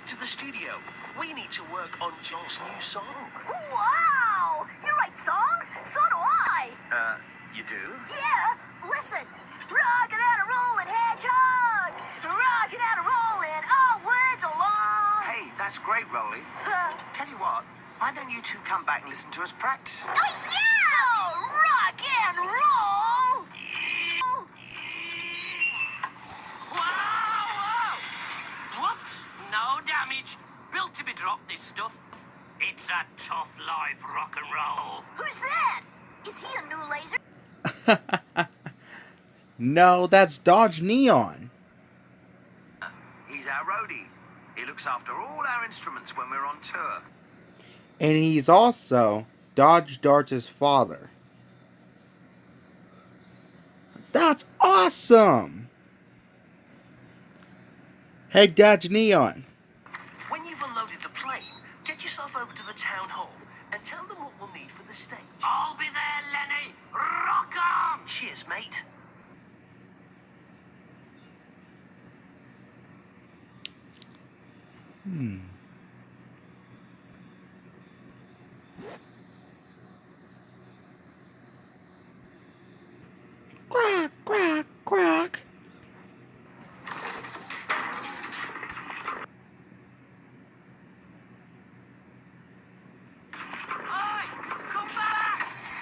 to the studio. We need to work on Joel's new song. Wow! You write songs? So do I. You do? Yeah, listen. Rockin' and a rollin' hedgehog. Rockin' and a rollin', all words along. Hey, that's great, Roley. Tell you what, why don't you two come back and listen to us practice? Oh, yeah! Oh, rock and roll! Whoa! Whoops! No damage. Built to be dropped, this stuff. It's a tough life, rock and roll. Who's that? Is he a new laser? No, that's Dodge Neon. He's our roadie. He looks after all our instruments when we're on tour. And he's also Dodge Dart's father. That's awesome! Hey, Dodge Neon. When you've unloaded the plane, get yourself over to the town hall and tell them what we'll need for the stage. I'll be there, Lenny. Rock on! Cheers, mate.